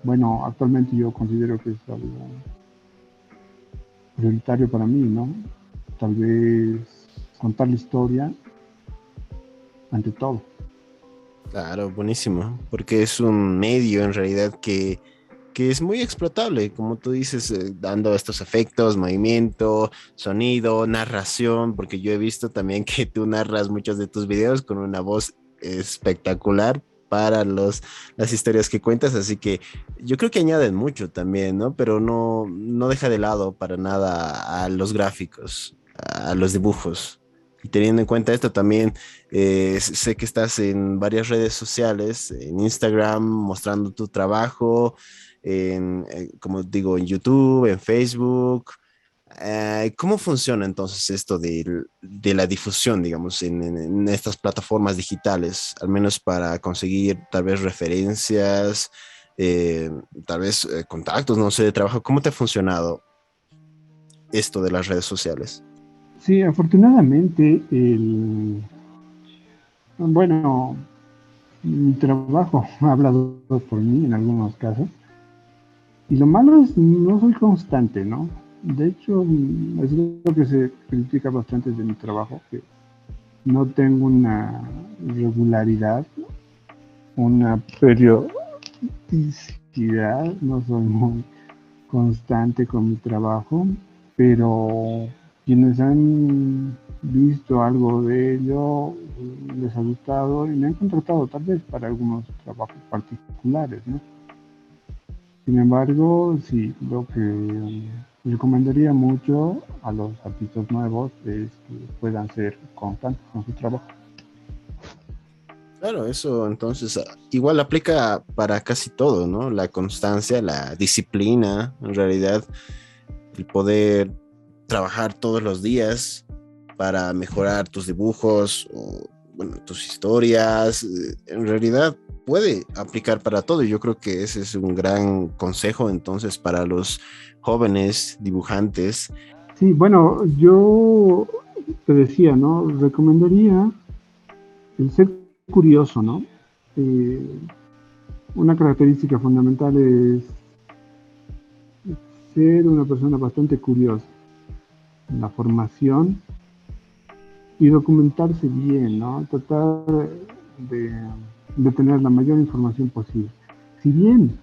bueno, actualmente yo considero que es algo prioritario para mí, ¿no? Tal vez contar la historia ante todo. Claro, buenísimo, porque es un medio en realidad que que es muy explotable, como tú dices, dando estos efectos, movimiento, sonido, narración, porque yo he visto también que tú narras muchos de tus videos con una voz espectacular para las historias que cuentas, así que yo creo que añaden mucho también, ¿no? Pero no deja de lado para nada a los gráficos, a los dibujos. Y teniendo en cuenta esto también, sé que estás en varias redes sociales, en Instagram, mostrando tu trabajo, como digo, en YouTube, en Facebook. ¿Cómo funciona entonces esto de la difusión, digamos, en estas plataformas digitales, al menos para conseguir tal vez referencias, eh, tal vez contactos, no sé, de trabajo? ¿Cómo te ha funcionado esto de las redes sociales? Sí, afortunadamente, bueno, mi trabajo ha hablado por mí en algunos casos. Y lo malo es no soy constante, ¿no? De hecho, es lo que se critica bastante de mi trabajo, que no tengo una regularidad, una periodicidad, no soy muy constante con mi trabajo, pero quienes han visto algo de ello les ha gustado y me han contratado tal vez para algunos trabajos particulares, ¿no? Sin embargo, sí, lo que recomendaría mucho a los artistas nuevos es que puedan ser constantes con su trabajo. Claro, eso entonces igual aplica para casi todo, ¿no? La constancia, la disciplina, en realidad, el poder trabajar todos los días para mejorar tus dibujos o, bueno, tus historias, en realidad puede aplicar para todo. Y yo creo que ese es un gran consejo entonces para los jóvenes dibujantes. Sí, bueno, yo te decía, ¿no? Recomendaría el ser curioso, ¿no? Eh, una característica fundamental es ser una persona bastante curiosa en la formación y documentarse bien, ¿no? Tratar de, de tener la mayor información posible. Si bien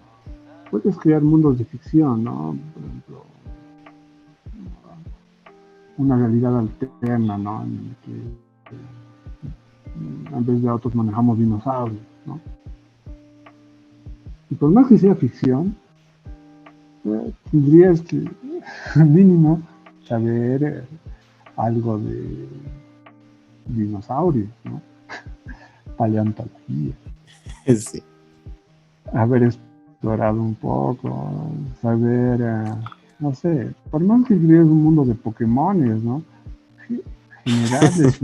puedes crear mundos de ficción, ¿no? Por ejemplo, una realidad alterna, ¿no? En la que en vez de autos manejamos dinosaurios, ¿no? Y por más que sea ficción, tendrías que, mínimo, saber algo de dinosaurios, ¿no? Paleontología. Sí. Haber explorado un poco, saber, no sé, por más que crees un mundo de Pokémones, ¿no? Generarles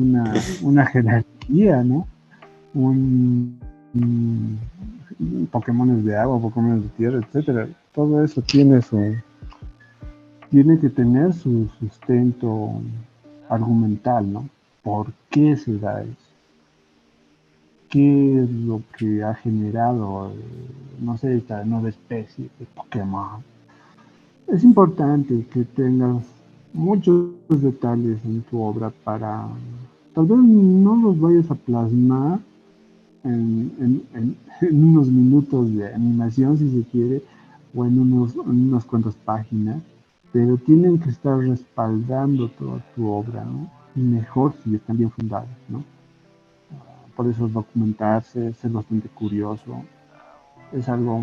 una jerarquía, ¿no? Un, un Pokémones de agua, Pokémones de tierra, etcétera. Todo eso tiene que tener su sustento argumental, ¿no? ¿Por qué se da eso? ¿Qué es lo que ha generado, no sé, esta nueva especie de Pokémon? Es importante que tengas muchos detalles en tu obra para, tal vez no los vayas a plasmar en unos minutos de animación, si se quiere, o en unas cuantas páginas, pero tienen que estar respaldando toda tu obra, ¿no? Y mejor si están bien fundadas, ¿no? Por eso documentarse, ser bastante curioso, es algo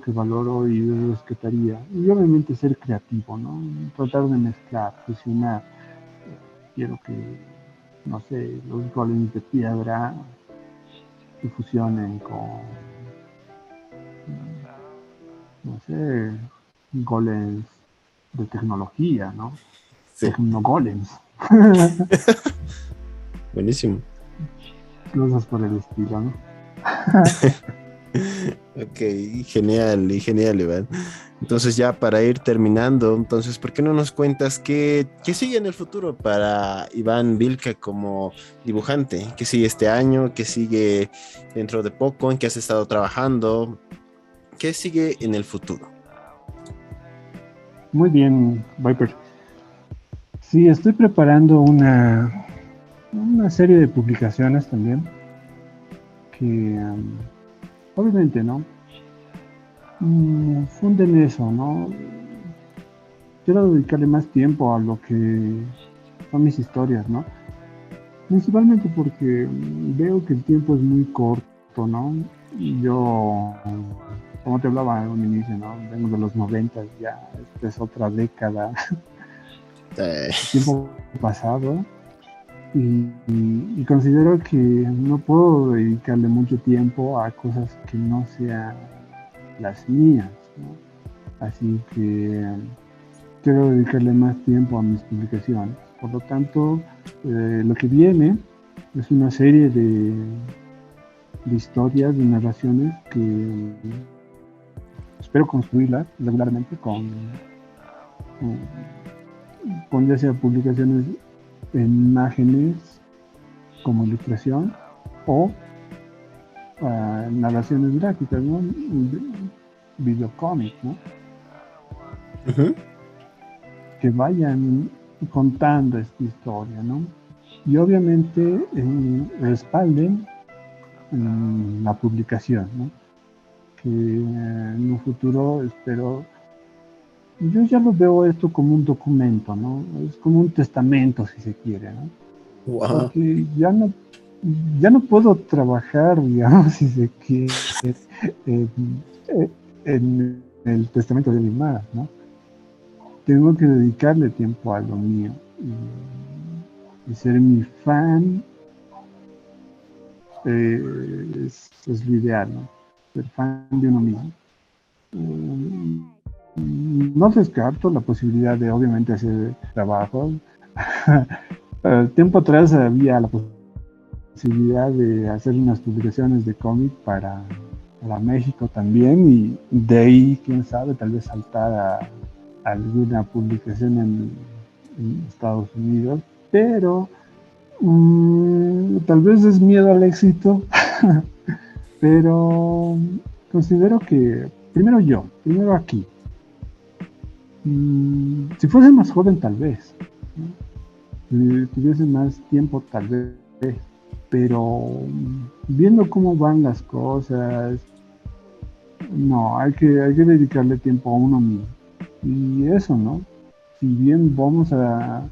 que valoro y respetaría. Y obviamente ser creativo, ¿no? Tratar de mezclar, fusionar. Quiero que, no sé, los golems de piedra se fusionen con, no sé, golems de tecnología, ¿no? Sí, Tecnogolems. buenísimo. Cosas por el estilo, ¿no? Ok, genial, y genial, Iván. Entonces ya para ir terminando, entonces, ¿por qué no nos cuentas qué sigue en el futuro para Iván Vilca como dibujante? ¿Qué sigue este año? ¿Qué sigue dentro de poco? ¿En qué has estado trabajando? ¿Qué sigue en el futuro? Muy bien, Viper. Sí, estoy preparando una serie de publicaciones también que, obviamente, ¿no? funden eso, ¿no? Quiero dedicarle más tiempo a lo que son mis historias, ¿no? Principalmente porque veo que el tiempo es muy corto, ¿no? Y yo, como te hablaba en un inicio, ¿no? Vengo de los 90, ya esta es otra década, tiempo pasado, y considero que no puedo dedicarle mucho tiempo a cosas que no sean las mías, ¿no? Así que quiero dedicarle más tiempo a mis publicaciones. Por lo tanto, lo que viene es una serie de historias, de narraciones que espero construirlas regularmente con ya sea publicaciones en imágenes como ilustración o narraciones gráficas, ¿no? Videocómics, ¿no? Uh-huh. Que vayan contando esta historia, ¿no? Y obviamente respalden la publicación, ¿no? Que en un futuro espero, yo ya lo veo esto como un documento, ¿no? Es como un testamento, si se quiere, ¿no? Wow. Porque ya no puedo trabajar, digamos, si se quiere, en, en el testamento de alguien más, ¿no? Tengo que dedicarle tiempo a lo mío y ser mi fan es lo ideal, ¿no? Ser fan de uno mismo. No descarto la posibilidad de obviamente hacer trabajos. Tiempo atrás había la posibilidad de hacer unas publicaciones de cómic para México también y de ahí, quién sabe, tal vez saltar a alguna publicación en Estados Unidos, pero tal vez es miedo al éxito, pero considero que primero aquí. Si fuese más joven tal vez, ¿no? Si tuviese más tiempo tal vez, pero viendo cómo van las cosas, no, hay que dedicarle tiempo a uno mismo. Y eso, ¿no? Si bien vamos a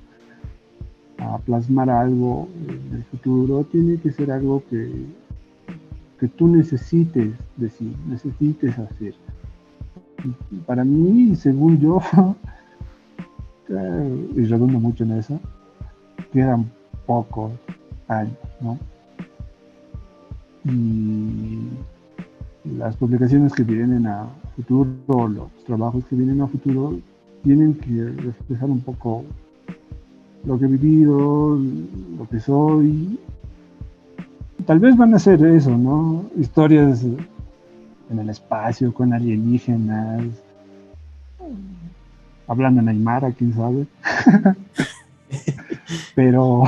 plasmar algo en el futuro, tiene que ser algo que tú necesites decir, necesites hacer. Para mí, según yo, y redundo mucho en eso, quedan pocos años, ¿no? Y las publicaciones que vienen a futuro, los trabajos que vienen a futuro, tienen que reflejar un poco lo que he vivido, lo que soy. Tal vez van a ser eso, ¿no? Historias en el espacio, con alienígenas, hablando en Aymara, quién sabe. pero,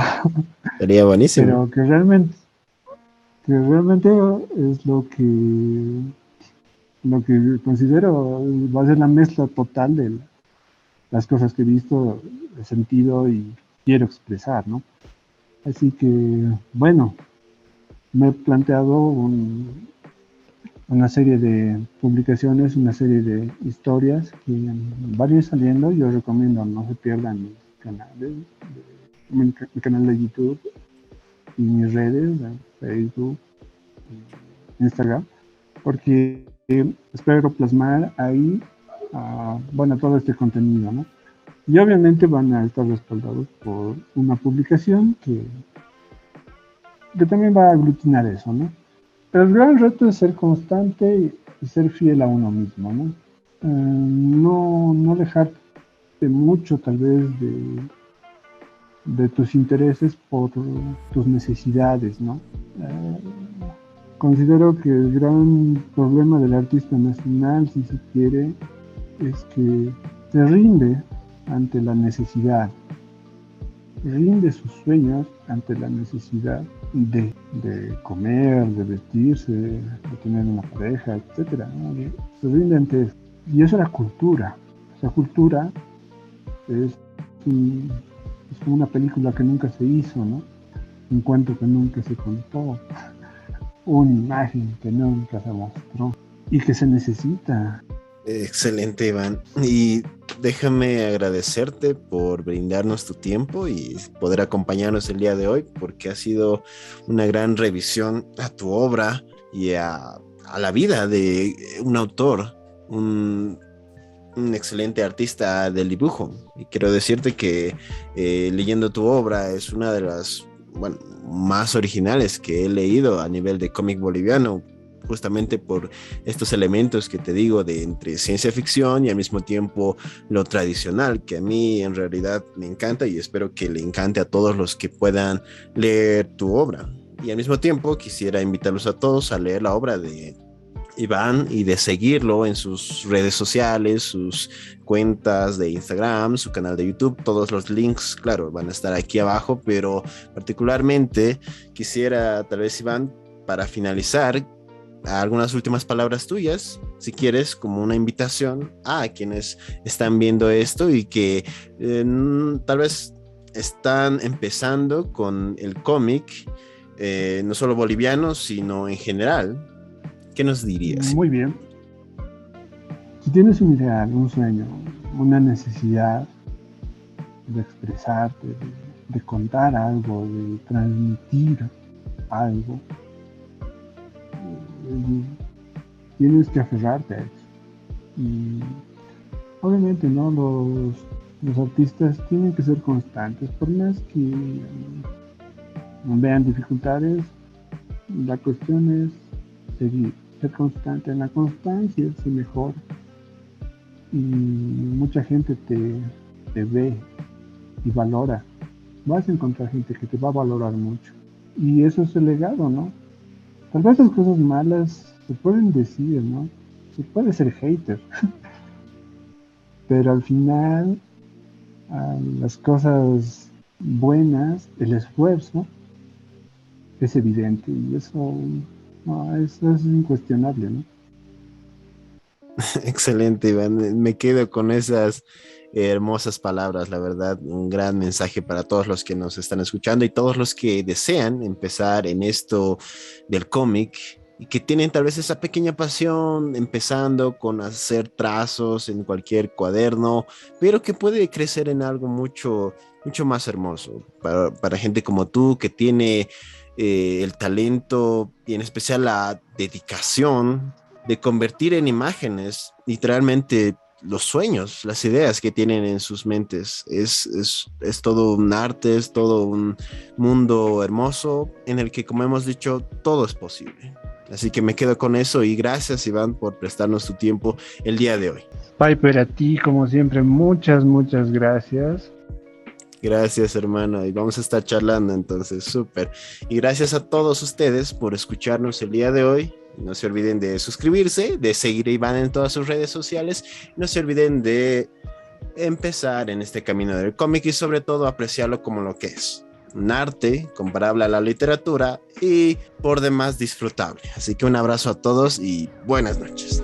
Sería buenísimo. pero que realmente es lo que considero va a ser la mezcla total de las cosas que he visto, he sentido y quiero expresar, ¿no? Así que, bueno, me he planteado una serie de publicaciones, una serie de historias que van a ir saliendo. Yo recomiendo no se pierdan mis canales, mi canal de YouTube y mis redes, Facebook, Instagram, porque espero plasmar ahí, bueno, todo este contenido, ¿no? Y obviamente van a estar respaldados por una publicación que también va a aglutinar eso, ¿no? Pero el gran reto es ser constante y ser fiel a uno mismo, ¿no? No alejarte mucho tal vez de tus intereses por tus necesidades, ¿no? Considero que el gran problema del artista nacional, si se quiere, es que se rinde ante la necesidad, rinde sus sueños ante la necesidad de comer, de vestirse, de tener una pareja, etc. ¿no? Se rinde ante eso. Y eso es la cultura. Esa cultura es, es como una película que nunca se hizo, ¿no? Un cuento que nunca se contó, una imagen que nunca se mostró y que se necesita. Excelente, Iván. Y déjame agradecerte por brindarnos tu tiempo y poder acompañarnos el día de hoy, porque ha sido una gran revisión a tu obra y a la vida de un autor, un, un excelente artista del dibujo. Y quiero decirte que leyendo tu obra es una de las, bueno, más originales que he leído a nivel de cómic boliviano, justamente por estos elementos que te digo de entre ciencia ficción y al mismo tiempo lo tradicional, que a mí en realidad me encanta y espero que le encante a todos los que puedan leer tu obra. Y al mismo tiempo quisiera invitarlos a todos a leer la obra de Iván y de seguirlo en sus redes sociales, sus cuentas de Instagram, su canal de YouTube. Todos los links, claro, van a estar aquí abajo, pero particularmente quisiera, tal vez, Iván, para finalizar, algunas últimas palabras tuyas, si quieres, como una invitación a quienes están viendo esto y que tal vez están empezando con el cómic, no solo boliviano, sino en general. ¿Qué nos dirías? Muy bien. Si tienes un ideal, un sueño, una necesidad de expresarte, de contar algo, de transmitir algo, tienes que aferrarte a eso. Y obviamente, ¿no? Los artistas tienen que ser constantes, por más que vean dificultades, la cuestión es seguir, ser constante. En la constancia se mejora y mucha gente te ve y valora. Vas a encontrar gente que te va a valorar mucho. Y eso es el legado, ¿no? Tal vez las cosas malas se pueden decir, ¿no? Se puede ser hater, pero al final las cosas buenas, el esfuerzo es evidente y eso, no, eso es incuestionable, ¿no? Excelente, Iván. Me quedo con esas hermosas palabras, la verdad, un gran mensaje para todos los que nos están escuchando y todos los que desean empezar en esto del cómic y que tienen tal vez esa pequeña pasión empezando con hacer trazos en cualquier cuaderno, pero que puede crecer en algo mucho, mucho más hermoso para gente como tú que tiene el talento y en especial la dedicación de convertir en imágenes literalmente los sueños, las ideas que tienen en sus mentes. Es todo un arte, es todo un mundo hermoso en el que, como hemos dicho, todo es posible. Así que me quedo con eso y gracias, Iván, por prestarnos tu tiempo el día de hoy. Piper, a ti, como siempre, muchas gracias. Gracias, hermano. Y vamos a estar charlando entonces, súper. Y gracias a todos ustedes por escucharnos el día de hoy. No se olviden de suscribirse, de seguir a Iván en todas sus redes sociales. No se olviden de empezar en este camino del cómic y sobre todo apreciarlo como lo que es. Un arte comparable a la literatura y por demás disfrutable. Así que un abrazo a todos y buenas noches.